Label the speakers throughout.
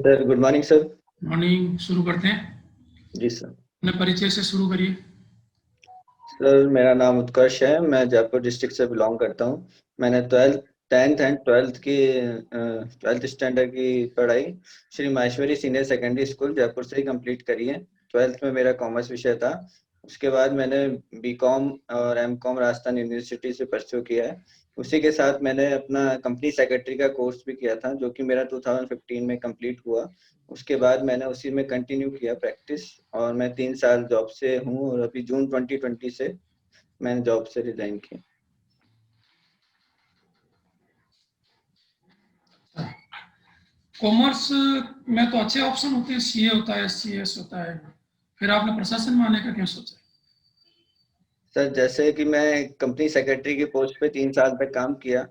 Speaker 1: Sir good morning sir.
Speaker 2: Morning. शुरू करते हैं।
Speaker 1: जी सर।
Speaker 2: अपने परिचय से शुरू करिए।
Speaker 1: सर मेरा नाम उत्कर्ष है, मैं जयपुर डिस्ट्रिक्ट से बिलोंग करता हूँ। मैंने 10th एंड 12th स्टैंडर्ड की पढ़ाई Shri Maheshwari senior secondary school Jaipur से ही कंप्लीट करी है। 12th में मेरा कॉमर्स विषय था। उसके बाद मैंने बीकॉम और एमकॉम राजस्थान यूनिवर्सिटी से परस्यू किया है। उसी के साथ मैंने अपना कंपनी सेक्रेटरी का कोर्स भी किया था, जो कि मेरा 2015 में कंप्लीट हुआ। उसके बाद मैंने उसी में कंटिन्यू किया प्रैक्टिस, और मैं 3 साल जॉब से हूँ, और अभी जून 2020 से मैंने जॉब से रिजाइन किया।
Speaker 2: कॉमर्स में तो अच्छे ऑप्शन होते हैं, सीए होता है, सीएस होता है, फिर आपने प्रशासन में आने का क्यों सोचा?
Speaker 1: सर जैसे कि मैं कंपनी सेक्रेटरी की पोस्ट पे 3 साल तक काम किया,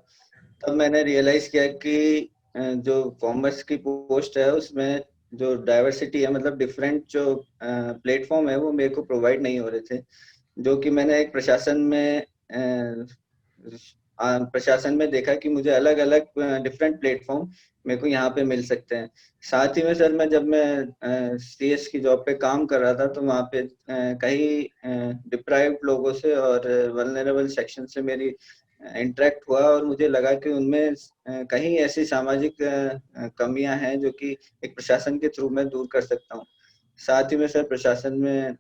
Speaker 1: तब मैंने रियलाइज किया कि जो कॉमर्स की पोस्ट है उसमें जो डाइवर्सिटी है, मतलब डिफरेंट जो प्लेटफॉर्म है वो मेरे को प्रोवाइड नहीं हो रहे थे। जो कि मैंने एक प्रशासन में देखा कि मुझे अलग अलग डिफरेंट प्लेटफॉर्म मेरे को यहाँ पे मिल सकते हैं। साथ ही में सर, मैं जब मैं सीएस की जॉब पे काम कर रहा था, तो वहाँ पे कई डिप्राइव्ड लोगों से और वल्नरेबल सेक्शन से मेरी इंटरेक्ट हुआ, और मुझे लगा कि उनमें कहीं ऐसी सामाजिक कमियां हैं जो कि एक प्रशासन के थ्रू मैं दूर कर सकता हूँ। साथ ही में सर, प्रशासन में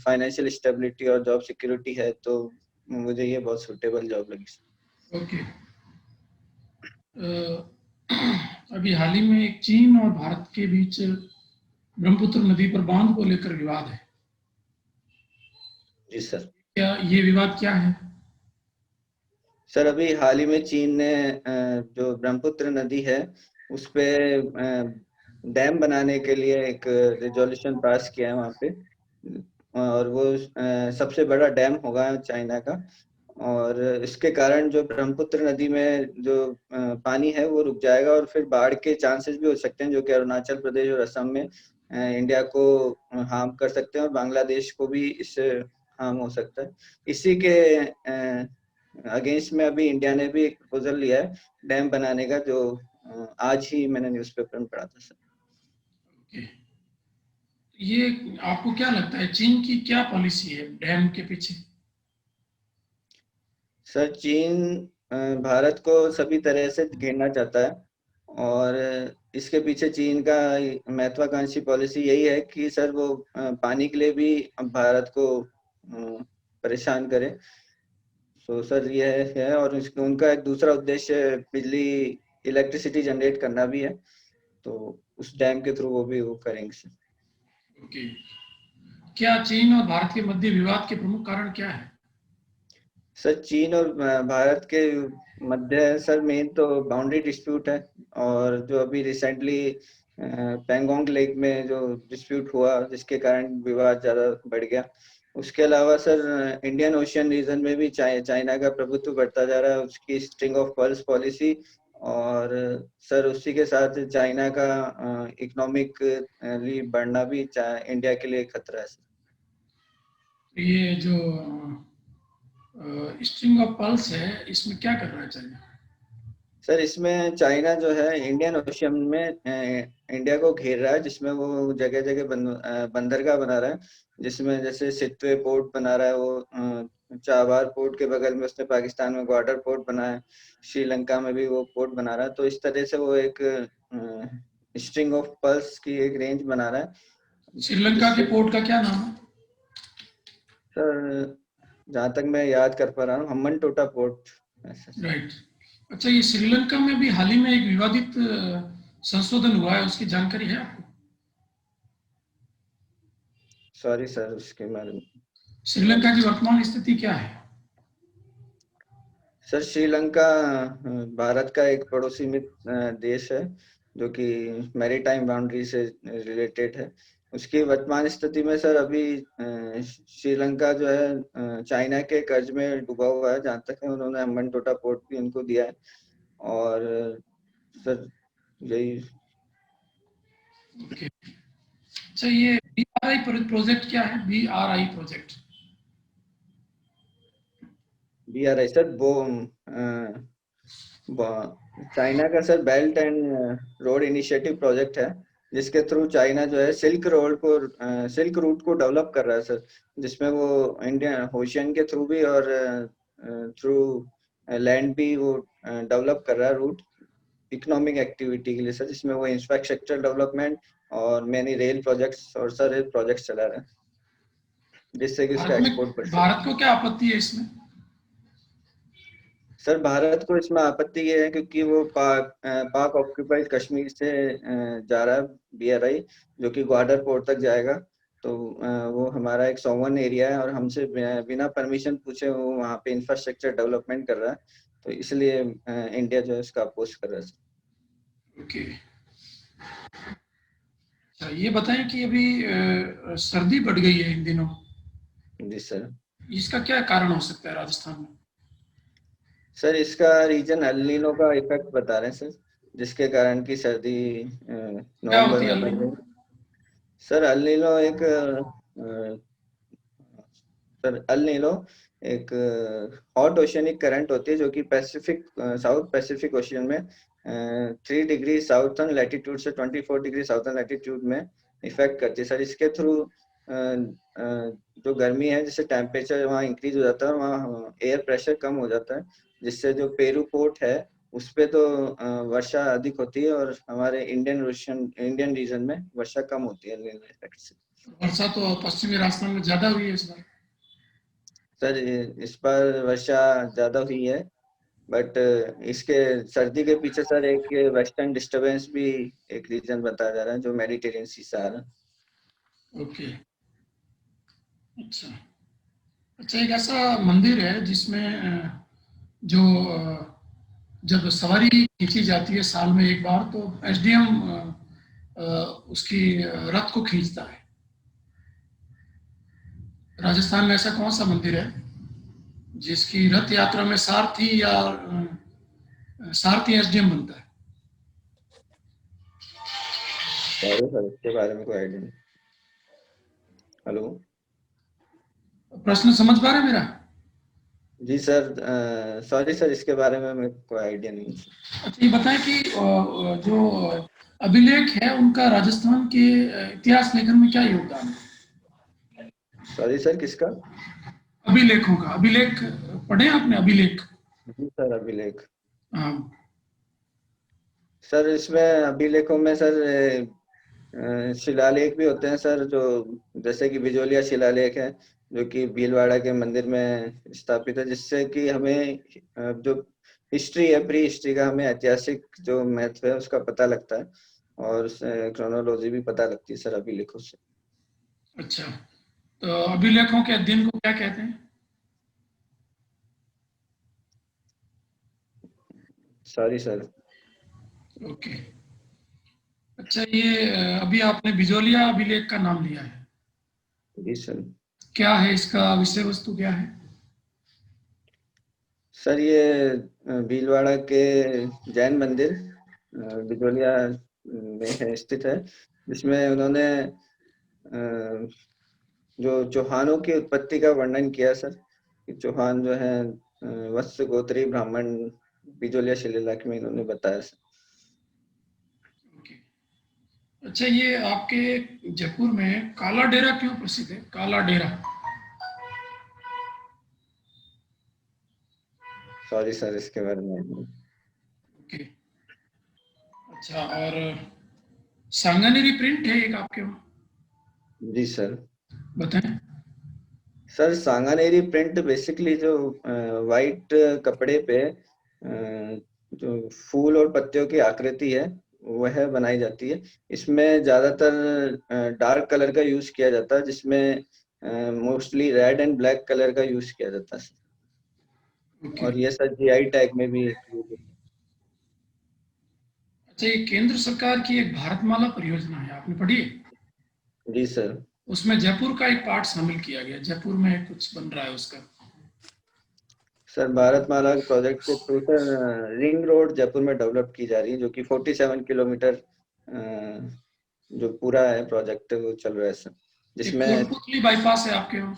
Speaker 1: फाइनेंशियल स्टेबिलिटी और जॉब सिक्योरिटी है, तो मुझे ये बहुत सुटेबल जॉब लगी सर।
Speaker 2: ओके। अभी हाल ही में एक चीन और भारत के बीच ब्रह्मपुत्र नदी पर बांध को लेकर विवाद है।
Speaker 1: जी सर।
Speaker 2: क्या ये विवाद क्या है?
Speaker 1: सर अभी हाल ही में चीन ने जो ब्रह्मपुत्र नदी है उस पे डैम बनाने के लिए एक रिजोल्यूशन पास किया है वहाँ पे, और वो सबसे बड़ा डैम होगा चाइना का। और इसके कारण जो ब्रह्मपुत्र नदी में जो पानी है वो रुक जाएगा, और फिर बाढ़ के चांसेस भी हो सकते हैं, जो कि अरुणाचल प्रदेश और असम में इंडिया को हार्म कर सकते हैं, और बांग्लादेश को भी इससे हार्म हो सकता है। इसी के अगेंस्ट में अभी इंडिया ने भी एक प्रपोजल लिया है डैम बनाने का, जो आज ही मैंने न्यूज़पेपर में पढ़ा था सर।
Speaker 2: ओके। ये आपको क्या लगता है, चीन की क्या पॉलिसी है डैम के पीछे?
Speaker 1: सर चीन भारत को सभी तरह से घेरना चाहता है, और इसके पीछे चीन का महत्वाकांक्षी पॉलिसी यही है कि सर वो पानी के लिए भी अब भारत को परेशान करे। तो सर ये है, और उनका एक दूसरा उद्देश्य बिजली इलेक्ट्रिसिटी जनरेट करना भी है, तो उस डैम के थ्रू वो भी वो करेंगे सर।
Speaker 2: ओके। क्या चीन और भारत के मध्य विवाद के प्रमुख कारण क्या है?
Speaker 1: सर चीन और भारत के मध्य सर मेन तो बाउंड्री डिस्प्यूट है, और जो अभी रिसेंटली पेंगोंग लेक में जो डिस्प्यूट हुआ जिसके कारण विवाद ज़्यादा बढ़ गया। उसके अलावा सर इंडियन ओशियन रीजन में भी चाइना का प्रभुत्व बढ़ता जा रहा है, उसकी स्ट्रिंग ऑफ पर्ल्स पॉलिसी, और सर उसी के साथ चाइना का इकोनॉमिक बढ़ना भी इंडिया के लिए खतरा है सर।
Speaker 2: ये जो स्ट्रिंग ऑफ पर्ल्स है, इसमें क्या कर रहा है चाइना?
Speaker 1: सर इसमें चाइना जो है इंडियन ओशियन में इंडिया को घेर रहा है, जिसमें वो जगह जगह बंदरगाह बना रहा है, जिसमें जैसे सितवे पोर्ट बना रहा है वो, चाबार पोर्ट के बगल में उसने पाकिस्तान में ग्वादर पोर्ट बनाया है, श्रीलंका में भी वो पोर्ट बना रहा है। तो इस तरह से वो एक स्ट्रिंग ऑफ पर्ल्स की एक रेंज बना रहा है,
Speaker 2: श्रीलंका के
Speaker 1: जिससे
Speaker 2: पोर्ट का क्या नाम है?
Speaker 1: सर जहाँ तक मैं याद कर पा रहा हूँ, हम्बन टोटा पोर्ट ऐसा।
Speaker 2: राइट। अच्छा, ये श्रीलंका में भी हाल ही में एक विवादित संशोधन हुआ है, उसकी जानकारी है आपको?
Speaker 1: सॉरी सर उसके बारे में।
Speaker 2: श्रीलंका की वर्तमान स्थिति क्या है?
Speaker 1: सर श्रीलंका भारत का एक पड़ोसी मित्र देश है, जो कि मैरीटाइम बाउंड्री से रिलेटेड है। उसकी वर्तमान स्थिति में सर अभी श्रीलंका जो है चाइना के कर्ज में डूबा हुआ है, जहाँ तक है उन्होंने हम्बनटोटा पोर्ट भी उनको दिया है। और सर यही।
Speaker 2: ओके। अच्छा, ये BRI प्रोजेक्ट क्या है? BRI project.
Speaker 1: BRI सर वो चाइना का sir belt and road initiative project है, जिसके थ्रू चाइना जो है सिल्क रूट को डेवलप कर रहा है सर, जिसमें वो इंडियन ओशियन के थ्रू भी और थ्रू लैंड भी वो डेवलप कर रहा है रूट इकोनॉमिक एक्टिविटी के लिए सर, जिसमें वो इंफ्रास्ट्रक्चर डेवलपमेंट और मैनी रेल प्रोजेक्ट्स और सारे प्रोजेक्ट्स चला रहा है, जिससे कि उसका
Speaker 2: भारत में,
Speaker 1: एक्सपोर्ट बढ़ सके।
Speaker 2: भारत को क्या आपत्ति है इसमें?
Speaker 1: सर भारत को इसमें आपत्ति ये है क्योंकि वो पाक ऑक्यूपाइड कश्मीर से जा रहा है BRI, जो कि ग्वादर पोर्ट तक जाएगा। तो वो हमारा एक सॉवरेन एरिया है और हमसे बिना परमिशन पूछे वो वहाँ पे इंफ्रास्ट्रक्चर डेवलपमेंट कर रहा है, तो इसलिए इंडिया जो है उसका अपोज कर रहा है।
Speaker 2: ओके। अच्छा, ये बताएं कि अभी सर्दी बढ़ गई है इन दिनों,
Speaker 1: जी सर।
Speaker 2: इसका क्या कारण हो सकता है राजस्थान में?
Speaker 1: सर इसका रीजन अल नीनो का इफेक्ट बता रहे हैं सर, जिसके कारण की सर्दी
Speaker 2: क्या
Speaker 1: नवंबर
Speaker 2: होती है
Speaker 1: में
Speaker 2: अल
Speaker 1: बढ़
Speaker 2: नीनो?
Speaker 1: गई। सर अल नीनो एक सर अल नीनो एक हॉट ओशियनिक करंट होती है जो कि पैसिफिक साउथ पैसिफिक ओशियन में 3 डिग्री साउथर्न लैटिट्यूड से 24 डिग्री साउथर्न लैटिट्यूड में इफेक्ट करती है सर। इसके थ्रू जो गर्मी है, जिससे टेम्परेचर वहाँ इंक्रीज हो जाता है, वहाँ एयर प्रेशर कम हो जाता है, जिससे जो पेरू पोर्ट है उस पे तो वर्षा अधिक होती है और हमारे इंडियन रीजन में वर्षा कम होती है इफेक्ट से।
Speaker 2: वर्षा तो पश्चिमी राजस्थान में ज्यादा हुई है इस बार।
Speaker 1: सर इस पर वर्षा ज्यादा हुई है, बट इसके सर्दी के पीछे सर एक वेस्टर्न डिस्टरबेंस भी एक रीजन बताया जा रहा है, जो मेडिटेरियन सी से आ रहा है।
Speaker 2: ओके। अच्छा। अच्छा, एक ऐसा मंदिर है जिसमें जो जब सवारी खींची जाती है साल में एक बार, तो SDM उसकी रथ को खींचता है। राजस्थान में ऐसा कौन सा मंदिर है जिसकी रथ यात्रा में सारथी या सारथी SDM बनता है?
Speaker 1: सॉरी सर, इसके बारे में कोई आइडिया नहीं। हेलो।
Speaker 2: प्रश्न समझ पा रहे हैं मेरा?
Speaker 1: जी सर, सॉरी सर, इसके बारे में मेरे को कोई आइडिया नहीं है।
Speaker 2: अच्छा, ये बताएं कि जो अभिलेख है उनका राजस्थान के इतिहास लेखन में क्या योगदान है?
Speaker 1: सॉरी सर, किसका?
Speaker 2: अभिलेखों का, अभिलेख पढ़े आपने? अभिलेख।
Speaker 1: जी सर, अभिलेख।
Speaker 2: हाँ।
Speaker 1: सर इसमें अभिलेखों में सर शिलालेख भी होते हैं सर, जो जैसे कि बिजोलिया शिलालेख है, जो कि भीलवाड़ा के मंदिर में स्थापित है, जिससे कि हमें जो हिस्ट्री है, प्री हिस्ट्री का, हमें ऐतिहासिक जो महत्व है उसका पता लगता है और क्रोनोलॉजी भी पता लगती है सर अभिलेखों से।
Speaker 2: अच्छा, तो अभिलेखों के अध्ययन को क्या कहते हैं?
Speaker 1: Sorry sir.
Speaker 2: ओके। अच्छा, ये अभी आपने बिजोलिया अभिलेख का नाम लिया है,
Speaker 1: जी सर।
Speaker 2: क्या है इसका विषय वस्तु, क्या है?
Speaker 1: सर ये भीलवाड़ा के जैन मंदिर बिजोलिया में है, स्थित है, जिसमें उन्होंने जो चौहानों की उत्पत्ति का वर्णन किया सर, कि चौहान जो है वत्स गोत्री ब्राह्मण बिजोलिया शिलालेख में इन्होंने बताया सर।
Speaker 2: ओके। अच्छा, ये आपके जयपुर में काला डेरा क्यों प्रसिद्ध है, काला डेरा?
Speaker 1: सॉरी सर, इसके बारे में।
Speaker 2: ओके। अच्छा, और सांगानेरी प्रिंट है एक आपके वहाँ,
Speaker 1: जी सर।
Speaker 2: बताएं।
Speaker 1: सर सांगानेरी प्रिंट बेसिकली जो वाइट कपड़े पे जो फूल और पत्तियों की आकृति है वह बनाई जाती है। इसमें ज्यादातर डार्क कलर का यूज किया जाता है, जिसमें mostly red and black colour का यूज किया जाता है।
Speaker 2: ओके।
Speaker 1: और ये सर GI टैग में भी include है।
Speaker 2: अच्छा, ये केंद्र सरकार की एक भारतमाला परियोजना है, आपने पढ़ी है?
Speaker 1: जी सर।
Speaker 2: उसमें जयपुर का एक पार्ट शामिल किया गया, जयपुर में कुछ बन रहा है उसका।
Speaker 1: सर भारतमाला प्रोजेक्ट के through sir ring road Jaipur में डेवलप की जा रही है, जो कि 47 किलोमीटर जो पूरा है प्रोजेक्ट वो चल रहा है सर,
Speaker 2: एक
Speaker 1: जिसमें।
Speaker 2: कोटपुतली बाईपास है आपके वहाँ।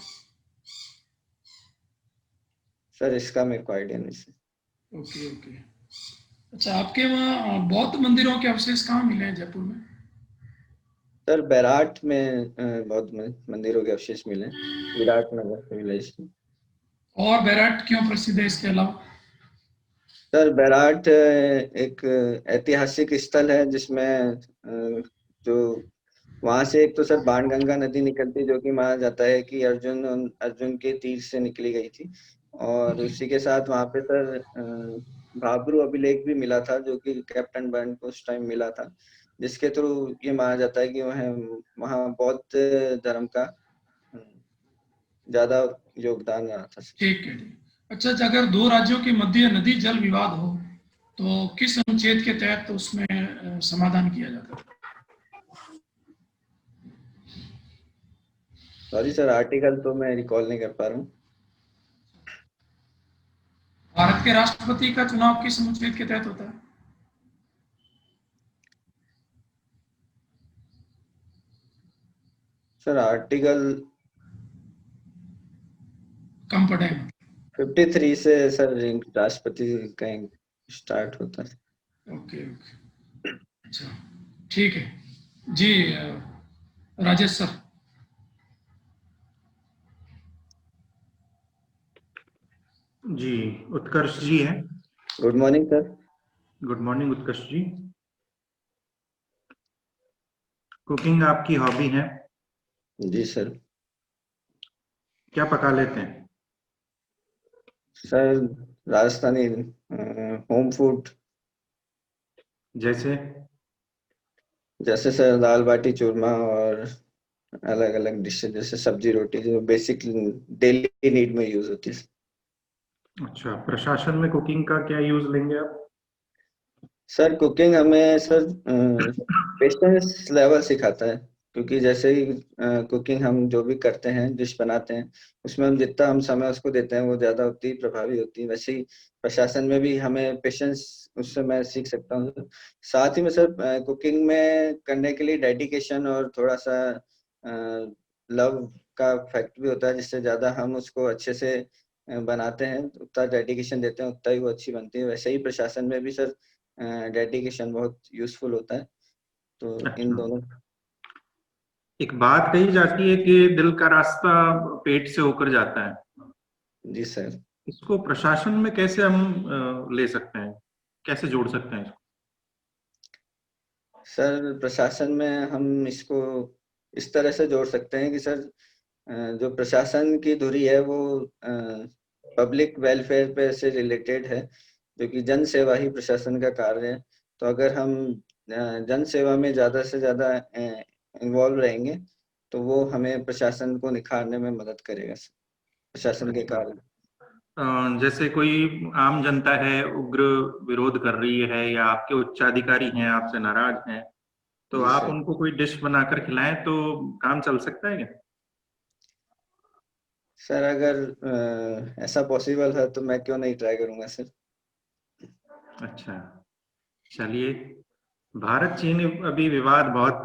Speaker 1: सर इसका मेरे को आइडिया नहीं सर।
Speaker 2: Okay, okay. अच्छा, आपके वहाँ बौद्ध मंदिरों के अवशेष कहाँ मिले हैं जयपुर में?
Speaker 1: सर बैराट में बौद्ध मंदिरों के अवशेष मिले, विराट नगर विलेज।
Speaker 2: और बैराट क्यों प्रसिद्ध है इसके अलावा?
Speaker 1: सर बैराट एक ऐतिहासिक स्थल है जिसमें जो वहां से एक तो सर बाणगंगा नदी निकलती है, जो कि माना जाता है कि अर्जुन अर्जुन के तीर से निकली गई थी। और
Speaker 2: ओके।
Speaker 1: उसी के साथ वहां पे सर भाब्रू अभिलेख भी मिला था, जो कि कैप्टन बर्न को उस टाइम मिला था, जिसके थ्रू ये माना जाता है कि वह वहाँ बौद्ध धर्म का अ, ज्यादा योगदान रहा था।
Speaker 2: ठीक है, ठीक। अच्छा, अगर दो राज्यों के मध्य नदी जल विवाद हो तो किस अनुच्छेद के तहत उसमें समाधान किया जाता है?
Speaker 1: सॉरी सर, आर्टिकल तो मैं रिकॉल नहीं कर पा रहा हूँ।
Speaker 2: भारत के राष्ट्रपति का चुनाव किस अनुच्छेद के तहत होता है?
Speaker 1: सर आर्टिकल
Speaker 2: कम पढ़े हैं।
Speaker 1: 53 से सर राष्ट्रपति का स्टार्ट होता है।
Speaker 2: Okay, okay. अच्छा, ठीक है जी। राजेश सर।
Speaker 3: जी, उत्कर्ष जी हैं।
Speaker 1: Good morning sir.
Speaker 3: Good morning Utkarsh ji. Cooking आपकी हॉबी है?
Speaker 1: जी सर।
Speaker 3: क्या पका लेते हैं?
Speaker 1: सर राजस्थानी होम फूड,
Speaker 3: जैसे?
Speaker 1: जैसे सर दाल बाटी चूरमा और अलग अलग डिशेज, जैसे सब्जी रोटी, जो बेसिक डेली नीड में यूज होती है।
Speaker 3: अच्छा, प्रशासन में कुकिंग का क्या यूज लेंगे आप?
Speaker 1: सर कुकिंग हमें सर पेशेंस लेवल सिखाता है, क्योंकि जैसे ही कुकिंग हम जो भी करते हैं, डिश बनाते हैं, उसमें हम जितना हम समय उसको देते हैं वो ज्यादा उतनी प्रभावी होती है। वैसे ही प्रशासन में भी हमें पेशेंस, उससे मैं सीख सकता हूँ। साथ ही में सर कुकिंग में करने के लिए डेडिकेशन और थोड़ा सा लव का फैक्ट भी होता है, जिससे ज्यादा हम उसको अच्छे से बनाते हैं, उतना डेडिकेशन देते हैं, उतना ही वो अच्छी बनती है। वैसे ही प्रशासन में भी सर डेडिकेशन बहुत यूजफुल होता है। तो इन
Speaker 3: अच्छा,
Speaker 1: दोनों।
Speaker 3: एक बात कही जाती है कि दिल का रास्ता पेट से होकर जाता है।
Speaker 1: जी सर।
Speaker 3: इसको प्रशासन में कैसे हम ले सकते हैं, कैसे जोड़ सकते हैं इसको?
Speaker 1: सर प्रशासन में हम इसको इस तरह से जोड़ सकते हैं कि सर जो प्रशासन की धुरी है वो पब्लिक वेलफेयर पे से रिलेटेड है, जो कि जन सेवा ही प्रशासन का कार्य है। तो अगर हम जन सेवा में ज्यादा से ज्यादा इन्वॉल्व रहेंगे, तो वो हमें प्रशासन को निखारने में मदद करेगा सर, प्रशासन के
Speaker 3: अच्छा,
Speaker 1: कार्य।
Speaker 3: जैसे कोई आम जनता है, उग्र विरोध कर रही है या आपके उच्चाधिकारी हैं आपसे नाराज हैं, तो
Speaker 1: जी
Speaker 3: आप
Speaker 1: सर।
Speaker 3: उनको कोई डिश बनाकर खिलाएं तो काम चल सकता है क्या?
Speaker 1: सर अगर ऐसा पॉसिबल है तो मैं क्यों नहीं ट्राई करूंगा सर।
Speaker 3: अच्छा, चलिए। भारत चीन अभी विवाद बहुत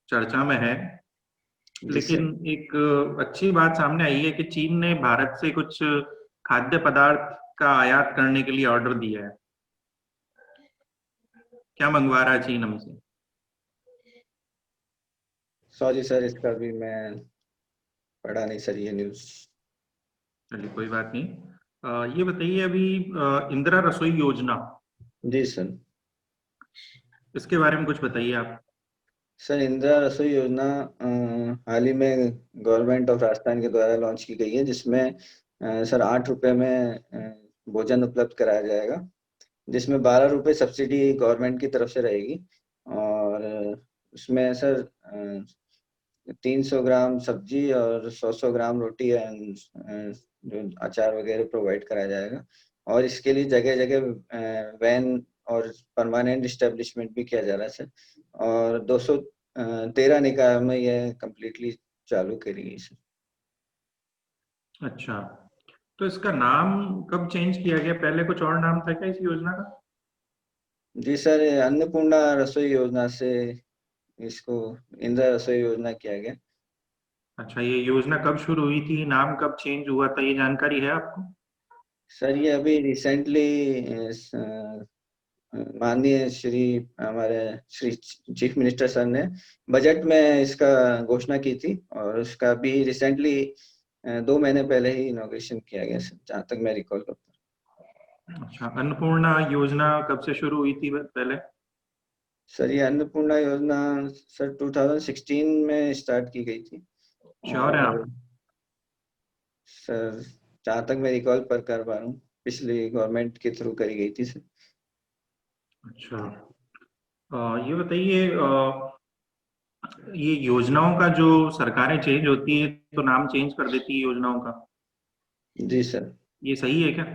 Speaker 3: चर्चा में है,
Speaker 1: जी
Speaker 3: लेकिन
Speaker 1: सर।
Speaker 3: एक अच्छी बात सामने आई है कि चीन ने भारत से कुछ खाद्य पदार्थ का आयात करने के लिए ऑर्डर दिया है। क्या मंगवा रहा है चीन हमसे?
Speaker 1: सॉरी सर, इसका भी मैं पढ़ा नहीं सर ये न्यूज़।
Speaker 3: चलिए, कोई बात नहीं। ये बताइए, अभी इंदिरा रसोई योजना,
Speaker 1: जी सर।
Speaker 3: इसके बारे में कुछ बताइए आप।
Speaker 1: सर इंदिरा रसोई योजना हाल ही में गवर्नमेंट ऑफ राजस्थान के द्वारा लॉन्च की गई है, जिसमें सर 8 रुपए में भोजन उपलब्ध कराया जाएगा, जिसमें 12 रुपए सब्सिडी गवर्नमेंट की तरफ से रहेगी। और उसमें सर 300 ग्राम सब्जी और 100 ग्राम रोटी एंड जो अचार वगैरह प्रोवाइड कराया जाएगा। और इसके लिए जगह जगह वैन और परमानेंट इस्टेब्लिशमेंट भी किया जा रहा है सर। और 213 निकाय में यह कम्प्लीटली चालू करी गई सर।
Speaker 3: अच्छा, तो इसका नाम कब चेंज किया गया? पहले कुछ और नाम था क्या इस योजना का?
Speaker 1: जी सर, ये अन्नपूर्णा रसोई योजना से इसको इंदिरा रसोई योजना किया गया।
Speaker 3: अच्छा, ये योजना कब शुरू हुई थी, नाम कब चेंज हुआ था, ये जानकारी है आपको?
Speaker 1: सर ये अभी रिसेंटली माननीय श्री हमारे श्री चीफ मिनिस्टर सर ने बजट में इसका घोषणा की थी और उसका भी रिसेंटली 2 महीने पहले ही इनॉग्रेशन किया गया सर, जहाँ तक मैं रिकॉल करता हूँ।
Speaker 3: अच्छा, अन्नपूर्णा योजना कब से शुरू हुई थी पहले?
Speaker 1: सर ये अन्नपूर्णा योजना सर 2016 में स्टार्ट की गई थी।
Speaker 3: श्योर है
Speaker 1: और
Speaker 3: आप?
Speaker 1: सर जहाँ तक मैं रिकॉल पर कर पा रहा हूँ, पिछली गवर्नमेंट के थ्रू करी गई थी सर।
Speaker 3: अच्छा, ये बताइए, ये योजनाओं का जो सरकारें चेंज होती है तो नाम चेंज कर देती है योजनाओं का,
Speaker 1: जी सर।
Speaker 3: ये सही है क्या?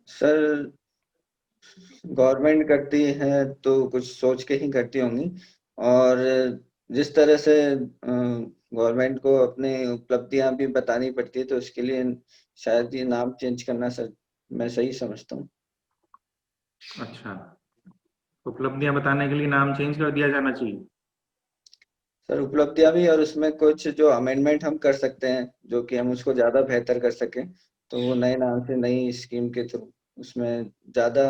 Speaker 1: सर गवर्नमेंट करती है तो कुछ सोच के ही करती होंगी, और जिस तरह से गवर्नमेंट को अपनी उपलब्धियां भी बतानी पड़ती है तो उसके लिए शायद ये नाम चेंज करना सर मैं सही समझता हूँ।
Speaker 3: अच्छा, उपलब्धियां बताने के लिए नाम चेंज कर दिया जाना चाहिए।
Speaker 1: सर उपलब्धियां भी, और उसमें कुछ जो अमेंडमेंट हम कर सकते हैं जो कि हम उसको ज्यादा बेहतर कर सकें, तो वो नए नाम से नई स्कीम के थ्रू उसमें ज्यादा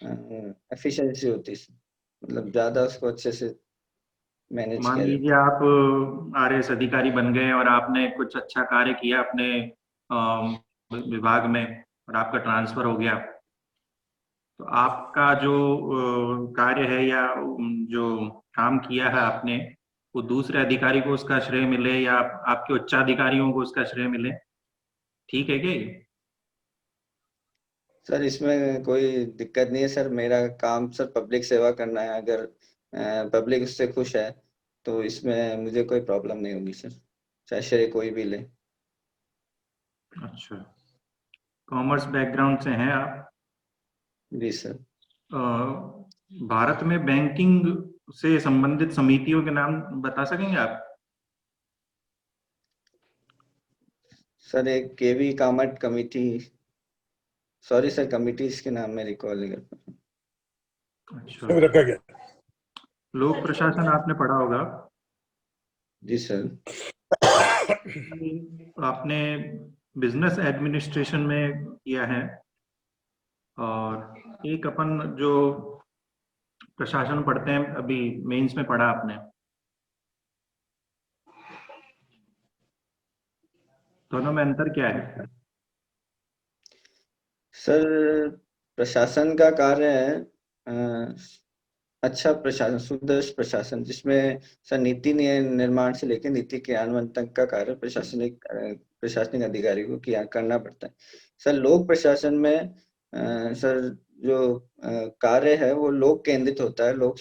Speaker 1: एफिशिएंसी होती है, मतलब ज्यादा उसको अच्छे से मैनेज
Speaker 3: मान
Speaker 1: किया जाता
Speaker 3: लीजिए आप आरएएस अधिकारी बन गए और आपने कुछ अच्छा कार्य किया अपने विभाग में और आपका ट्रांसफर हो गया, तो आपका जो कार्य है या जो काम किया है आपने, वो दूसरे अधिकारी को उसका श्रेय मिले या आपके उच्चाधिकारियों को उसका श्रेय मिले, ठीक है क्या ये?
Speaker 1: सर इसमें कोई दिक्कत नहीं है सर, मेरा काम सर पब्लिक सेवा करना है। अगर पब्लिक उससे खुश है तो इसमें मुझे कोई प्रॉब्लम नहीं होगी सर, चाहे श्रेय कोई भी ले।
Speaker 3: अच्छा, कॉमर्स बैकग्राउंड से हैं आप?
Speaker 1: जी सर।
Speaker 3: अ, भारत में बैंकिंग से संबंधित समितियों के नाम बता सकेंगे आप?
Speaker 1: सर एक KV Kamath committee, sorry sir committees के नाम में रिकॉल नहीं कर पा
Speaker 3: अच्छा,
Speaker 4: रखा गया।
Speaker 3: लोक प्रशासन आपने पढ़ा होगा।
Speaker 1: जी सर।
Speaker 3: आपने बिजनेस एडमिनिस्ट्रेशन में किया है, और एक अपन जो प्रशासन पढ़ते हैं अभी मेंस में पढ़ा आपने, दोनों में अंतर क्या है?
Speaker 1: सर प्रशासन का कार्य है अच्छा प्रशासन, सुदृढ़ प्रशासन, जिसमें सर नीति निर्माण से लेकर नीति क्रियान्वयन तक का कार्य प्रशासनिक अधिकारी को किया करना पड़ता है। सर लोक प्रशासन में सर जो कार्य है वो लोक केंद्रित होता है, लोग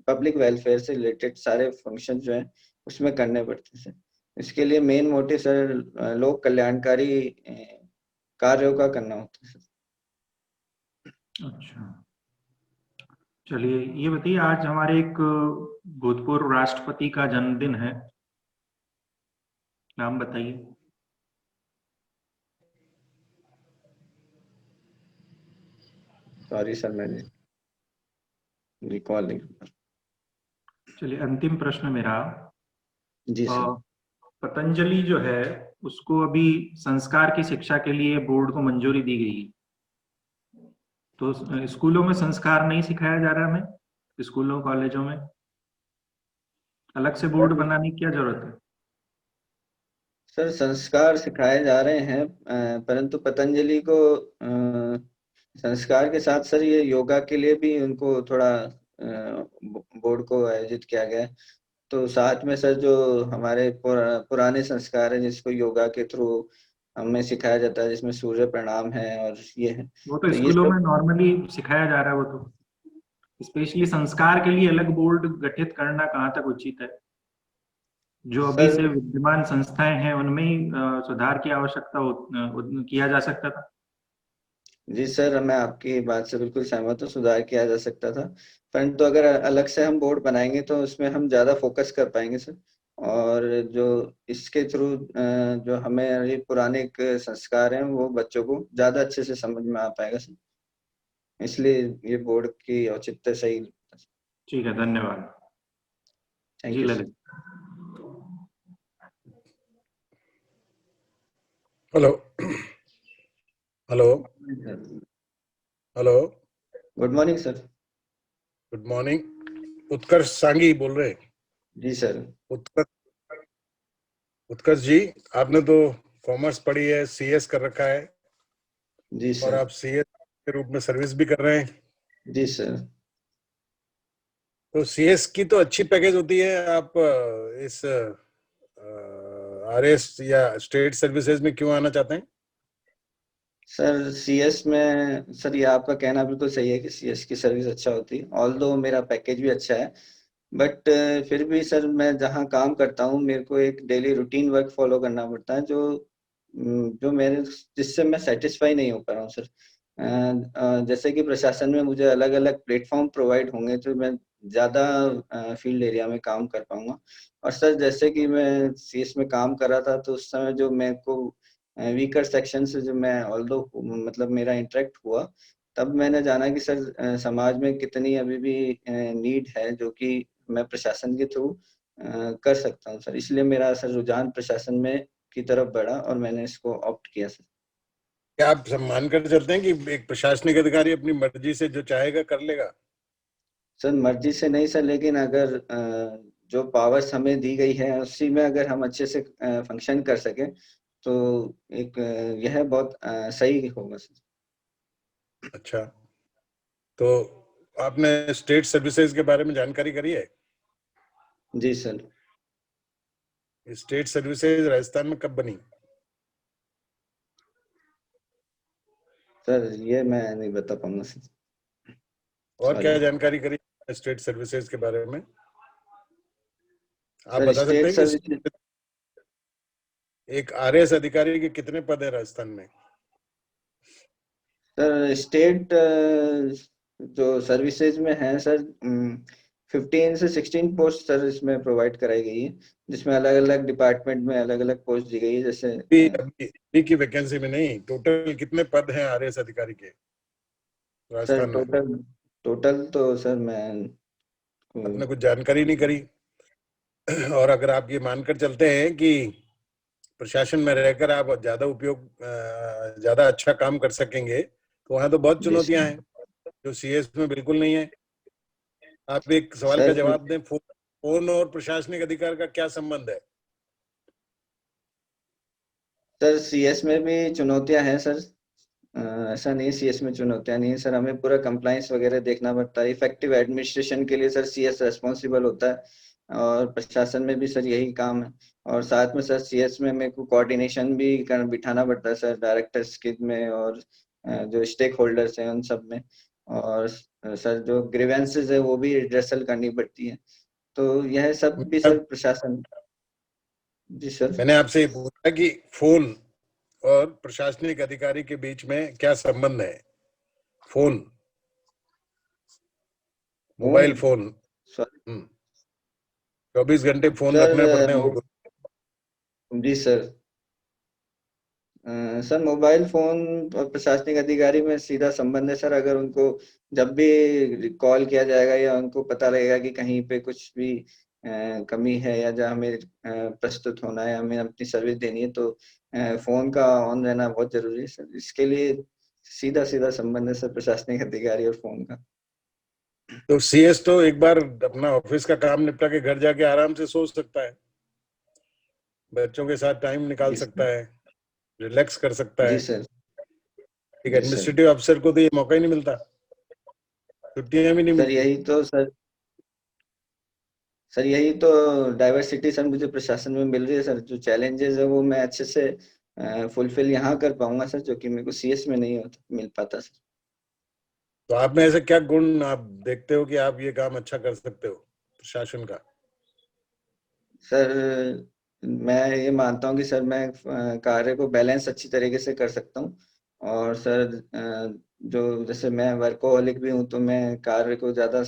Speaker 1: पब्लिक वेलफेयर से रिलेटेड सारे फंक्शन जो है उसमें करने पड़ते हैं सर। इसके लिए मेन मोटिव सर लोक कल्याणकारी कार्यों का करना होता है सर।
Speaker 3: अच्छा, चलिए ये बताइए, आज हमारे एक भूतपूर्व राष्ट्रपति का जन्मदिन है, नाम बताइए।
Speaker 1: सॉरी सर मैंने रिकॉल नहीं।
Speaker 3: चलिए अंतिम प्रश्न मेरा,
Speaker 1: जी सर।
Speaker 3: पतंजलि जो है उसको अभी संस्कार की शिक्षा के लिए बोर्ड को मंजूरी दी गई है, तो स्कूलों में संस्कार नहीं सिखाया जा रहा है हमें, स्कूलों कॉलेजों में अलग से बोर्ड बनाने की क्या जरूरत है?
Speaker 1: सर संस्कार सिखाए जा रहे हैं, परंतु पतंजलि को संस्कार के साथ सर ये योगा के लिए भी उनको थोड़ा बोर्ड को आयोजित किया गया है। तो साथ में सर जो हमारे पुराने संस्कार है जिसको योगा के थ्रू हमें सिखाया जाता है, जिसमें सूर्य प्रणाम है और ये है,
Speaker 3: वो तो
Speaker 1: तो ये
Speaker 3: स्कूलों में
Speaker 1: सब।
Speaker 3: नॉर्मली सिखाया जा रहा है, वो तो स्पेशली संस्कार के लिए अलग बोर्ड गठित करना कहाँ तक उचित है? जो अभी
Speaker 1: सर
Speaker 3: से विद्यमान संस्थाएं हैं उनमें ही सुधार की आवश्यकता किया जा सकता था।
Speaker 1: जी सर, मैं आपकी बात से बिल्कुल सहमत हूँ, सुधार किया जा सकता था, परंतु अगर अलग से हम बोर्ड बनाएंगे तो उसमें हम ज़्यादा फोकस कर पाएंगे सर। और जो इसके थ्रू जो हमें ये पुराने एक संस्कार हैं वो बच्चों को ज़्यादा अच्छे से समझ में आ पाएगा सर, इसलिए ये बोर्ड की औचित्य सही।
Speaker 3: ठीक है, धन्यवाद।
Speaker 1: थैंक
Speaker 3: जी
Speaker 1: you
Speaker 3: Lalit.
Speaker 4: Hello hello.
Speaker 1: Sir.
Speaker 4: Hello,
Speaker 1: good morning sir.
Speaker 4: Good morning. Utkarsh Sangi बोल रहे हैं?
Speaker 1: जी सर।
Speaker 4: उत्कर्ष उत्कर्ष जी, आपने तो कॉमर्स पढ़ी है, सीएस कर रखा है
Speaker 1: जी
Speaker 4: और
Speaker 1: सर।
Speaker 4: आप सीएस के रूप में सर्विस भी कर रहे हैं।
Speaker 1: जी सर।
Speaker 4: तो सीएस की तो अच्छी पैकेज होती है। आप इस आरएस या स्टेट सर्विसेज में क्यों आना चाहते हैं?
Speaker 1: सर सीएस में सर ये आपका कहना बिल्कुल सही है कि सीएस की सर्विस अच्छा होती है, ऑल्दो मेरा पैकेज भी अच्छा है। बट फिर भी सर मैं जहाँ काम करता हूँ मेरे को एक डेली रूटीन वर्क फॉलो करना पड़ता है जो मेरे जिससे मैं सेटिस्फाई नहीं हो पा रहा हूँ सर। जैसे कि प्रशासन में मुझे अलग अलग प्लेटफॉर्म प्रोवाइड होंगे तो मैं ज़्यादा फील्ड एरिया में काम कर पाऊंगा। और सर जैसे कि मैं सीएस में काम कर रहा था तो उस समय जो मेरे को वीकर सेक्शन से जो मैं ऑल्दो मतलब मेरा इंटरेक्ट हुआ, तब मैंने जाना कि सर समाज में कितनी अभी भी नीड है जो कि मैं प्रशासन के थ्रू कर सकता हूँ सर। इसलिए मेरा सर रुझान प्रशासन में की तरफ बढ़ा और मैंने इसको ऑप्ट किया सर।
Speaker 4: क्या आप सम्मान कर चलते हैं कि एक प्रशासनिक अधिकारी अपनी मर्जी से जो चाहेगा कर लेगा?
Speaker 1: सर मर्जी से नहीं सर, लेकिन अगर जो पावर्स हमें दी गई है उसी में अगर हम अच्छे से फंक्शन कर सकें तो एक यह बहुत सही होगा सर।
Speaker 4: अच्छा, तो आपने स्टेट सर्विसेज के बारे में जानकारी करी है?
Speaker 1: जी सर।
Speaker 4: स्टेट सर्विसेज राजस्थान में कब बनी?
Speaker 1: सर ये मैं नहीं बता पाऊंगा सर,
Speaker 4: और
Speaker 1: सॉरी।
Speaker 4: क्या जानकारी करी स्टेट सर्विसेज के बारे में? आप
Speaker 1: सर
Speaker 4: बता सकते
Speaker 1: स्टेट
Speaker 4: हैं कि
Speaker 1: सर्विस
Speaker 4: एक आरएएस अधिकारी के कितने पद है राजस्थान में?
Speaker 1: सर स्टेट जो सर्विसेज में है सर 15 से 16 पोस्ट सर इसमें प्रोवाइड कराई गई है, जिसमें अलग अलग डिपार्टमेंट में अलग अलग पोस्ट दी गई है। जैसे
Speaker 4: अभी की वैकेंसी में नहीं, टोटल कितने पद हैं आरएएस अधिकारी के
Speaker 1: सर
Speaker 4: राजस्थान में?
Speaker 1: टोटल टोटल तो सर मैं
Speaker 4: आपने कुछ जानकारी नहीं करी। और अगर आप ये मानकर चलते हैं कि प्रशासन में रहकर आप ज्यादा अच्छा काम कर सकेंगे, तो वहां तो बहुत
Speaker 1: जी
Speaker 4: चुनौतियां
Speaker 1: सर।
Speaker 4: हैं जो सीएस में बिल्कुल नहीं है। आप एक सवाल का
Speaker 1: सर
Speaker 4: जवाब दें, फोन और प्रशासनिक अधिकार का क्या संबंध है?
Speaker 1: सर सीएस में भी चुनौतियां हैं सर। ऐसा नहीं सीएस में चुनौतियां नहीं है सर, हमें पूरा कंप्लाइंस वगैरह देखना पड़ता है। इफेक्टिव एडमिनिस्ट्रेशन के लिए सर सीएस रेस्पॉन्सिबल होता है और प्रशासन में भी सर यही काम है। और साथ में सर सीएस में मेरे को कोऑर्डिनेशन भी कर बिठाना पड़ता है सर, डायरेक्टर्स के में और जो स्टेक होल्डर्स हैं उन सब में। और सर जो ग्रीवेंसेस है वो भी रिड्रेसल करनी पड़ती है। तो यह सब भी सर प्रशासन। जी सर।
Speaker 4: मैंने आपसे ये पूछा कि फोन और प्रशासनिक अधिकारी के बीच में क्या संबंध है? Phone,
Speaker 1: phone.
Speaker 4: Mobile phone.
Speaker 1: Sir
Speaker 4: 24 घंटे फोन
Speaker 1: सर
Speaker 4: रखने पड़ते हैं उनको।
Speaker 1: जी सर। सर मोबाइल फोन और प्रशासनिक अधिकारी में सीधा संबंध है सर। अगर उनको जब भी कॉल किया जाएगा या उनको पता लगेगा कि कहीं पे कुछ भी कमी है या जहाँ हमें प्रस्तुत होना है, हमें अपनी सर्विस देनी है, तो फोन का ऑन रहना बहुत जरूरी है सर। इसके लिए सीधा सीधा संबंध है सर प्रशासनिक अधिकारी और फोन का।
Speaker 4: तो सीएस तो एक बार अपना ऑफिस का काम निपटा के घर जाके आराम से सो सकता है, बच्चों के साथ टाइम निकाल
Speaker 1: जी
Speaker 4: सकता
Speaker 1: सर।
Speaker 4: है, रिलैक्स कर सकता
Speaker 1: जी
Speaker 4: है।
Speaker 1: सर।
Speaker 4: एक
Speaker 1: जी सर।
Speaker 4: एडमिनिस्ट्रेटिव अफसर को तो ये मौका ही नहीं मिलता, छुट्टियां भी नहीं
Speaker 1: सर
Speaker 4: मिलती।
Speaker 1: यही तो सर यही तो डाइवर्सिटी सर मुझे प्रशासन में मिल रही है सर। जो चैलेंजेस है वो मैं अच्छे से फुलफिल यहाँ कर पाऊंगा सर, जो कि मेरे को सीएस में नहीं होता मिल पाता सर।
Speaker 4: तो आप में ऐसे क्या गुण आप देखते हो कि आप ये काम अच्छा कर सकते हो प्रशासन का?
Speaker 1: सर मैं ये मानता हूँ कि सर मैं कार्य को बैलेंस अच्छी तरीके से कर सकता हूँ। और सर जो जैसे मैं वर्कोहॉलिक भी हूँ तो मैं कार्य को ज़्यादा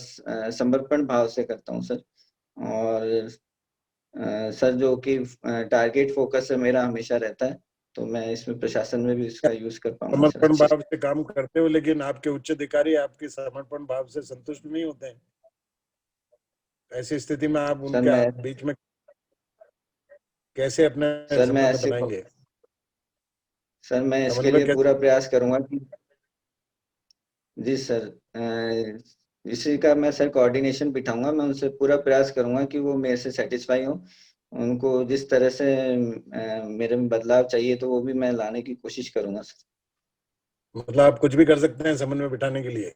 Speaker 1: समर्पण भाव से करता हूँ सर। और सर जो कि टारगेट फोकस है मेरा हमेशा रहता है, तो मैं इसमें प्रशासन में भी इसका यूज कर पाऊंगा सर
Speaker 4: समर्पण
Speaker 1: अच्छे से।
Speaker 4: भाव से काम करते हो, लेकिन आपके उच्च अधिकारी आपके समर्पण भाव से संतुष्ट नहीं होते हैं। ऐसी स्थिति में आप
Speaker 1: सर
Speaker 4: उनके
Speaker 1: मैं
Speaker 4: बीच में कैसे अपने
Speaker 1: सर मैं
Speaker 4: संबंध
Speaker 1: ऐसे
Speaker 4: बनाएंगे?
Speaker 1: सर मैं इसके
Speaker 4: समन्वय
Speaker 1: लिए
Speaker 4: कैसे?
Speaker 1: पूरा प्रयास करूंगा कि जी सर, इसी का मैं सर कोऑर्डिनेशन बिठाऊंगा, मैं उनसे पूरा प्रयास करूंगा कि वो मेरे से सेटिस्फाई हो। उनको जिस तरह से मेरे में बदलाव चाहिए तो वो भी मैं लाने की कोशिश करूंगा सर।
Speaker 4: मतलब आप कुछ भी कर सकते हैं समन्वय बिठाने के लिए?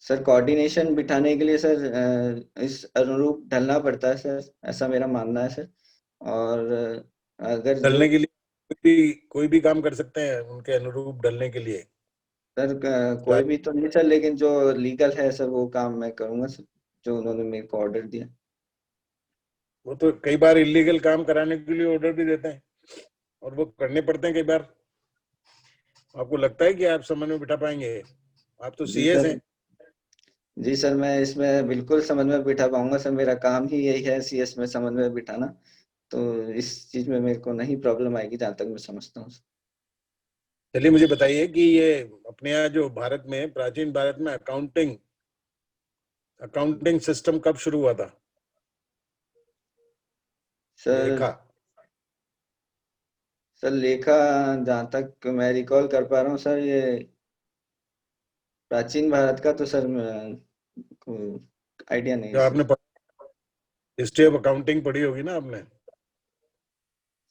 Speaker 1: सर कोऑर्डिनेशन बिठाने के लिए सर इस अनुरूप ढलना पड़ता है सर, ऐसा मेरा मानना है सर। और अगर जो
Speaker 4: ढलने के लिए कोई भी काम कर सकते हैं उनके अनुरूप ढलने के लिए?
Speaker 1: सर कोई भी तो नहीं सर, लेकिन जो लीगल है सर वो काम मैं करूंगा सर, जो उन्होंने मेरे को ऑर्डर दिया।
Speaker 4: वो तो कई बार इलीगल काम कराने के लिए ऑर्डर भी देते हैं और वो करने पड़ते हैं कई बार। आपको लगता है कि आप समन्वय बिठा पाएंगे? आप तो
Speaker 1: जी
Speaker 4: सीएस
Speaker 1: सर।
Speaker 4: हैं।
Speaker 1: जी सर, मैं इसमें बिल्कुल समन्वय बिठा पाऊंगा सर, मेरा काम ही यही है सीएस में समन्वय बिठाना। तो इस चीज में मेरे को नहीं प्रॉब्लम आएगी जहां तक मैं समझता हूँ।
Speaker 4: चलिए मुझे बताइए कि ये अपने यहाँ जो भारत में, प्राचीन भारत में अकाउंटिंग अकाउंटिंग सिस्टम कब शुरू हुआ था?
Speaker 1: सर
Speaker 4: लेखा।
Speaker 1: सर लेखा, जहाँ तक मैं रिकॉल कर पा रहा हूँ सर, ये प्राचीन भारत का तो सर को आइडिया नहीं है
Speaker 4: जो
Speaker 1: सर।
Speaker 4: आपने हिस्ट्री ऑफ अकाउंटिंग पढ़ी होगी ना आपने?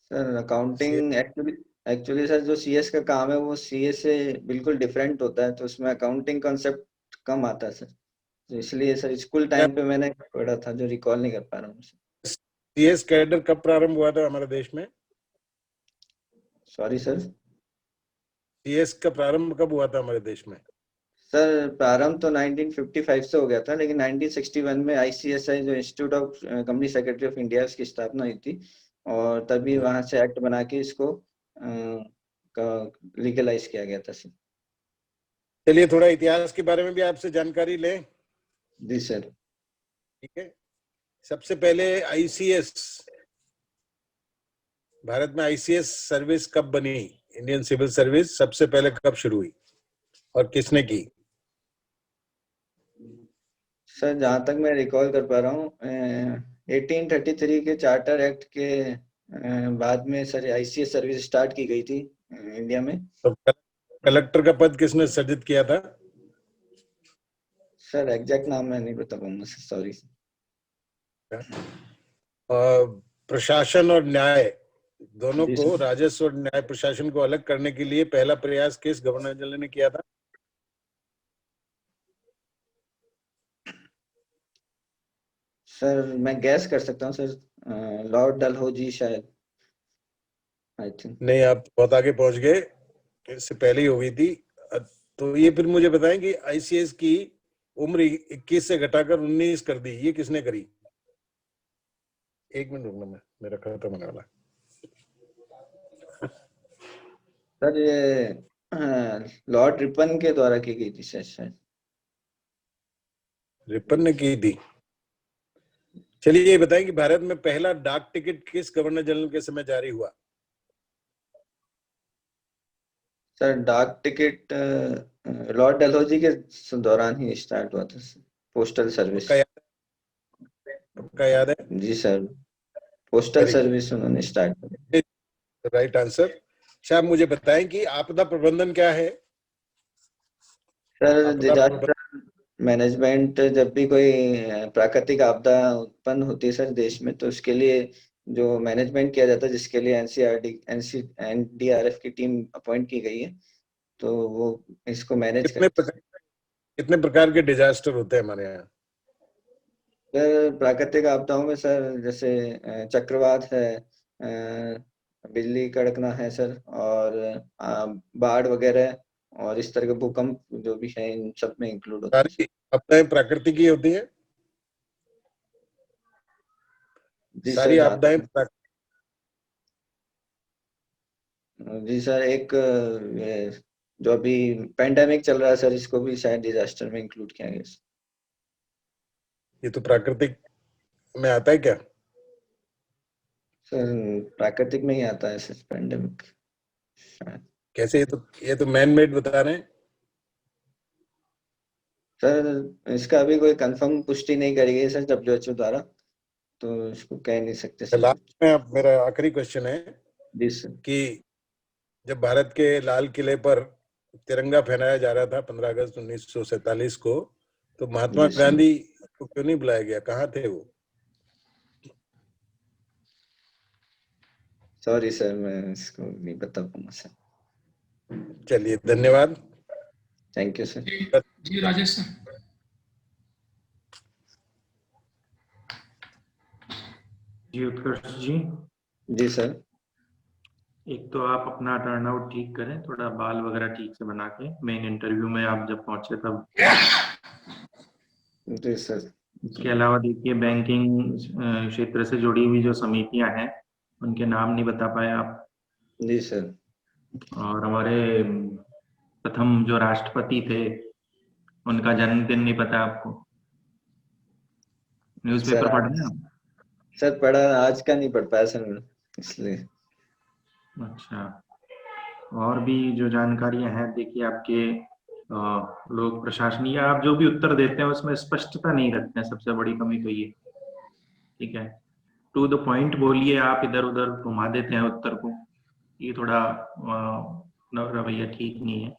Speaker 1: सर
Speaker 4: सी-
Speaker 1: अकाउंटिंग एक्चुअली एक्चुअली सर जो सीएस का काम है वो सीए से बिल्कुल डिफरेंट होता है, तो उसमें अकाउंटिंग कॉन्सेप्ट कम आता है सर। तो इसलिए सर स्कूल टाइम पे मैंने पढ़ा था, जो रिकॉल नहीं कर पा रहा हूँ सर।
Speaker 4: सीएस कैडर कब प्रारंभ हुआ था हमारे देश में?
Speaker 1: Sorry sir.
Speaker 4: सीएस का प्रारंभ कब हुआ था हमारे देश में?
Speaker 1: सर प्रारंभ तो 1955 से हो गया था, लेकिन 1961 में आईसीएसआई जो institute of company secretary of India, उसकी स्थापना हुई थी। और तभी वहां से एक्ट बना के इसको लीगलाइज किया गया था सर।
Speaker 4: चलिए थोड़ा इतिहास के बारे में भी आपसे जानकारी लें।
Speaker 1: जी सर।
Speaker 4: ठीक है। सबसे पहले आईसीएस, भारत में आईसीएस सर्विस कब बनी? इंडियन सिविल सर्विस सबसे पहले कब शुरू हुई और किसने की?
Speaker 1: सर जहाँ तक मैं रिकॉल कर पा रहा हूँ 1833 के चार्टर एक्ट के बाद में सर आईसीएस सर्विस स्टार्ट की गई थी इंडिया में।
Speaker 4: तो कलेक्टर का पद किसने सृजित किया था?
Speaker 1: सर एग्जैक्ट नाम मैं नहीं बता पाऊंगा सर, सॉरी।
Speaker 4: प्रशासन और न्याय दोनों
Speaker 1: जी
Speaker 4: को,
Speaker 1: सर।
Speaker 4: राजस्व और न्याय प्रशासन को अलग करने के लिए पहला प्रयास किस गवर्नर जनरल ने किया था?
Speaker 1: सर मैं गैस कर सकता हूँ सर, लॉर्ड डलहौजी शायद, आई थिंक।
Speaker 4: नहीं, आप बहुत आगे पहुंच गए, इससे पहले ही हो गई थी। तो ये फिर मुझे बताएं कि आईसीएस की उम्र 21 से घटाकर 19 कर दी, ये किसने करी? एक मिनट रुकना, मेरा खत्म होने वाला।
Speaker 1: सर ये लॉर्ड रिपन के द्वारा की गई थी सर शायद।
Speaker 4: रिपन ने की थी। चलिए ये बताएं कि भारत में पहला डाक टिकट किस गवर्नर जनरल के समय जारी हुआ?
Speaker 1: सर डाक टिकट लॉर्ड डलहौजी के दौरान ही स्टार्ट हुआ था सर, पोस्टल सर्विस।
Speaker 4: पक्का याद? पक्का याद है?
Speaker 1: जी सर, पोस्टल
Speaker 4: वेरी
Speaker 1: सर्विस उन्होंने स्टार्ट की।
Speaker 4: Good, right answer. अच्छा आप मुझे बताएं कि आपदा प्रबंधन क्या है?
Speaker 1: सर
Speaker 4: आपदा प्रबंधन।
Speaker 1: डिजास्टर मैनेजमेंट, जब भी कोई प्राकृतिक आपदा उत्पन्न होती है सर देश में, तो उसके लिए जो मैनेजमेंट किया जाता है, जिसके लिए एनडीआरएफ की टीम अपॉइंट की गई है, तो वो इसको मैनेज
Speaker 4: कितने
Speaker 1: करती
Speaker 4: प्रकार कितने प्रकार के डिजास्टर होते हैं हमारे यहाँ?
Speaker 1: है। सर प्राकृतिक आपदाओं में सर जैसे चक्रवात है, बिजली कड़कना है सर, और बाढ़ वगैरह, और इस तरह के भूकंप जो भी है, इन सब में इंक्लूड होते हैं सर।
Speaker 4: सारी आपदाएं प्राकृतिक ही होती है?
Speaker 1: जी सर
Speaker 4: सारी
Speaker 1: जहाँ
Speaker 4: आपदाएं
Speaker 1: तक जी सर, एक जो अभी पेंडेमिक चल रहा है सर, इसको भी शायद डिजास्टर में इंक्लूड किया गया है।
Speaker 4: ये तो प्राकृतिक में आता है क्या?
Speaker 1: सर प्राकृतिक में ही आता है सर पेंडेमिक शायद।
Speaker 4: कैसे? ये तो मैन मेड बता रहे हैं।
Speaker 1: सर इसका अभी कोई कंफर्म पुष्टि नहीं करी गई सर डब्ल्यूएचओ द्वारा, तो इसको कह नहीं सकते सर
Speaker 4: लास्ट
Speaker 1: कुछ।
Speaker 4: में अब मेरा आखिरी क्वेश्चन है
Speaker 1: जी सर।
Speaker 4: कि जब भारत के लाल किले पर तिरंगा फहराया जा रहा था 15 अगस्त 1947 को, तो महात्मा
Speaker 1: जी सर।
Speaker 4: गांधी को क्यों नहीं बुलाया गया, कहाँ थे वो?
Speaker 1: सॉरी सर, मैं इसको नहीं बता पाऊंगा सर।
Speaker 4: चलिए, धन्यवाद।
Speaker 1: Thank you sir.
Speaker 2: जी राजेश सर।
Speaker 3: जी उत्कर्ष जी।
Speaker 1: जी सर।
Speaker 3: एक तो आप अपना टर्नआउट ठीक करें, थोड़ा बाल वगैरह ठीक से बना के, मेन इंटरव्यू में आप जब पहुंचे तब।
Speaker 1: जी सर।
Speaker 3: इसके अलावा देखिए, बैंकिंग क्षेत्र से जुड़ी हुई जो समितियां हैं उनके नाम नहीं बता पाए आप,
Speaker 1: जी सर।
Speaker 3: और हमारे प्रथम जो राष्ट्रपति थे उनका जन्मदिन नहीं पता आपको। न्यूज़पेपर
Speaker 1: सर
Speaker 3: पढ़ रहे हैं आप?
Speaker 1: सर पढ़ा, आज का नहीं पढ़ पाया सर मैं, इसलिए।
Speaker 3: अच्छा, और भी जो जानकारियां हैं देखिए, आपके लोक प्रशासन या आप जो भी उत्तर देते हैं उसमें स्पष्टता नहीं रखते हैं, सबसे बड़ी कमी तो ये। ठीक है, टू द पॉइंट बोलिए, आप इधर उधर घुमा देते हैं उत्तर को, ये थोड़ा रवैया ठीक नहीं है।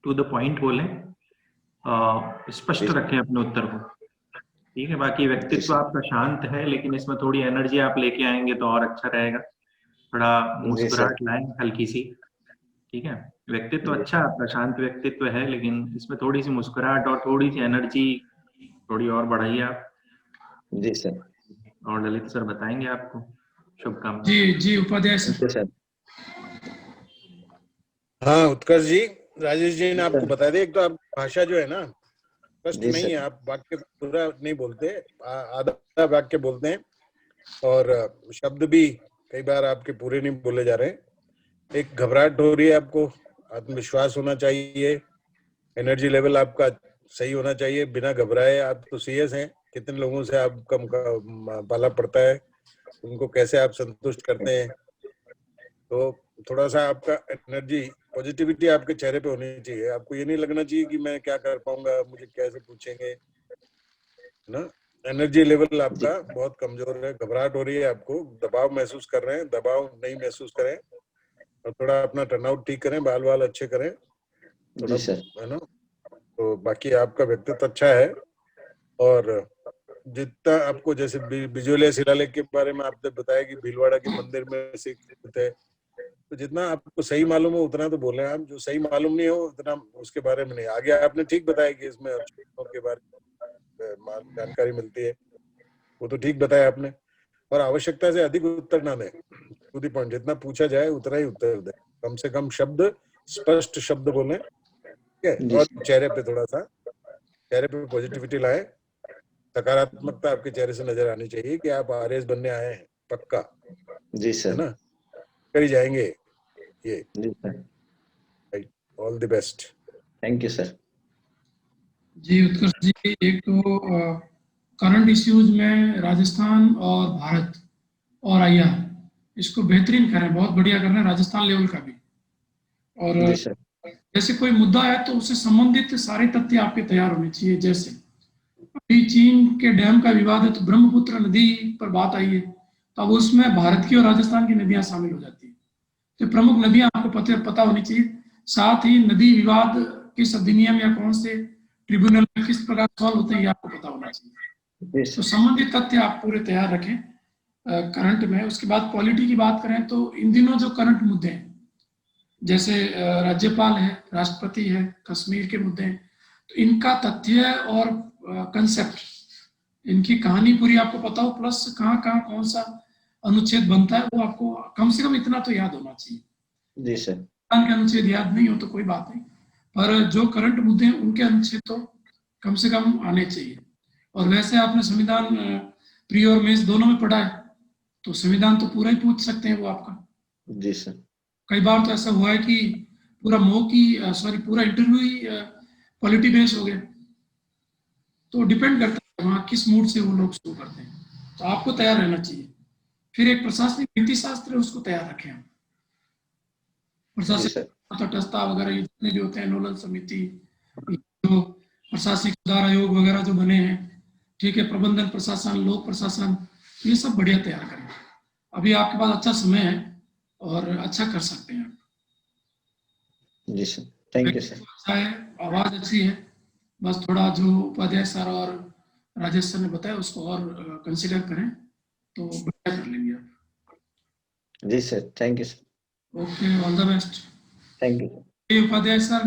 Speaker 3: टू द पॉइंट बोलें, स्पष्ट रखें अपने उत्तर को। ठीक है, बाकी व्यक्तित्व आपका शांत है, लेकिन इसमें थोड़ी एनर्जी आप लेके आएंगे तो और अच्छा रहेगा। थोड़ा
Speaker 1: जी सर।
Speaker 3: मुस्कुराहट लाएं हल्की सी। ठीक है, व्यक्तित्व अच्छा आपका, शांत व्यक्तित्व है, लेकिन इसमें थोड़ी सी मुस्कुराहट और थोड़ी सी एनर्जी थोड़ी और बढ़ाइए आप।
Speaker 1: जी सर।
Speaker 3: और ललित सर बताएंगे आपको। शुभकामनाएं।
Speaker 2: जी जी उपाध्याय सर।
Speaker 1: जी सर।
Speaker 4: हाँ उत्कर्ष जी, राजेश जी ने
Speaker 1: जी
Speaker 4: आपको
Speaker 1: सर।
Speaker 4: बता दिया, एक तो आप भाषा जो है ना स्पष्ट
Speaker 1: जी
Speaker 4: नहीं है,
Speaker 1: सर।
Speaker 4: आप वाक्य पूरा नहीं बोलते, आधा वाक्य बोलते हैं, और शब्द भी कई बार आपके पूरे नहीं बोले जा रहे हैं। एक घबराहट हो रही है आपको, आत्मविश्वास होना चाहिए, एनर्जी लेवल आपका सही होना चाहिए, बिना घबराए। आप तो सीएस हैं, कितने लोगों से आपका पाला पड़ता है, उनको कैसे आप संतुष्ट करते हैं, तो थोड़ा सा आपका एनर्जी, पॉजिटिविटी आपके चेहरे पे होनी चाहिए। आपको ये नहीं लगना चाहिए कि मैं क्या कर पाऊंगा, मुझे कैसे पूछेंगे, ना। एनर्जी लेवल
Speaker 1: जी
Speaker 4: आपका बहुत कमजोर है, घबराहट हो रही है आपको, दबाव महसूस कर रहे हैं, दबाव नहीं महसूस करें, और थोड़ा अपना टर्नआउट ठीक करें, बाल वाल अच्छे करें थोड़ा,
Speaker 1: जी सर।
Speaker 4: है ना। तो बाकी आपका व्यक्तित्व अच्छा है, और जितना आपको, जैसे बिजोलिया शिलालेख के बारे में आपने बताया कि भीलवाड़ा के मंदिर में सिख थे, तो जितना आपको सही मालूम हो उतना तो बोले आप, जो सही मालूम नहीं हो उतना उसके बारे में नहीं। आगे आपने ठीक बताया कि इसमें के बारे में जानकारी मिलती है, वो तो ठीक बताया आपने। और आवश्यकता से अधिक उत्तर ना दें, टू द पॉइंट, जितना पूछा जाए उतना ही उत्तर दें, कम से कम शब्द, स्पष्ट शब्द बोलें, ठीक है।
Speaker 1: जी
Speaker 4: और
Speaker 1: सर।
Speaker 4: चेहरे पे थोड़ा सा, चेहरे पे पॉजिटिविटी लाएं, सकारात्मकता आपके चेहरे से नजर आनी चाहिए कि आप आरएएस बनने आए हैं, पक्का,
Speaker 1: जी
Speaker 4: है
Speaker 1: सर।
Speaker 4: ना, कर ही जाएंगे ये।
Speaker 1: जी sir.
Speaker 4: All the best.
Speaker 1: Thank you sir.
Speaker 2: जी उत्कर्ष जी, एक तो करंट इश्यूज में राजस्थान और भारत और आईआर, इसको बेहतरीन करें, बहुत बढ़िया कर रहे हैं राजस्थान लेवल का भी। और
Speaker 1: जी सर।
Speaker 2: जैसे कोई मुद्दा है तो उससे संबंधित सारे तथ्य आपके तैयार होने चाहिए। जैसे अभी चीन के डैम का विवाद है तो ब्रह्मपुत्र नदी पर बात आई है, तो अब उसमें भारत की और राजस्थान की नदियां शामिल हो जाती है। तो प्रमुख नदियां आपको पता होनी चाहिए। साथ ही नदी विवाद किस अधिनियम या कौन से ट्रिब्यूनल में किस प्रकार सॉल्व होते हैं ये आपको पता होना चाहिए।
Speaker 1: जी
Speaker 2: तो
Speaker 1: सर।
Speaker 2: संबंधित तथ्य आप पूरे तैयार रखें करंट में। उसके बाद पॉलिटी की बात करें तो इन दिनों जो करंट मुद्दे हैं, जैसे राज्यपाल है, राष्ट्रपति है, कश्मीर के मुद्दे हैं, तो इनका तथ्य और कंसेप्ट, इनकी कहानी पूरी आपको पता हो, प्लस कहाँ कहाँ कौन सा अनुच्छेद बनता है वो आपको कम से कम इतना तो याद होना चाहिए।
Speaker 1: जी सर।
Speaker 2: के अनुच्छेद याद नहीं हो तो कोई बात नहीं, पर जो करंट मुद्दे हैं उनके अनुच्छेद तो कम से कम आने चाहिए। और वैसे आपने संविधान प्री और मेंस दोनों में पढ़ा है, तो संविधान तो पूरा ही पूछ सकते हैं वो आपका।
Speaker 1: जी सर।
Speaker 2: कई बार तो ऐसा हुआ है कि पूरा पूरा इंटरव्यू ही पॉलिटी बेस हो गया। तो डिपेंड करता है वहाँ किस मूड से वो लोग शुरू करते हैं, तो आपको तैयार रहना चाहिए। फिर एक प्रशासनिक नीति शास्त्र है, उसको तैयार रखें हम।
Speaker 1: जी
Speaker 2: प्रशासनिक
Speaker 1: सर।
Speaker 2: तटस्थता वगैरह ये जितने भी होते हैं, नोडल समिति, जो प्रशासनिक सुधार आयोग वगैरह जो बने हैं, ठीक है, प्रबंधन प्रशासन, लोक प्रशासन, ये सब बढ़िया तैयार करें। अभी आपके पास अच्छा समय है और अच्छा कर सकते हैं।
Speaker 1: जी सर। Thank you sir.
Speaker 2: अच्छा है, आवाज अच्छी है, बस थोड़ा जो उपाध्याय सर और राजेश सर ने बताया उसको और कंसिडर करें तो बढ़िया कर लेंगे आप।
Speaker 1: जी sir, thank you sir.
Speaker 2: Okay, all the best.
Speaker 1: Thank you.
Speaker 2: Upadhyay sir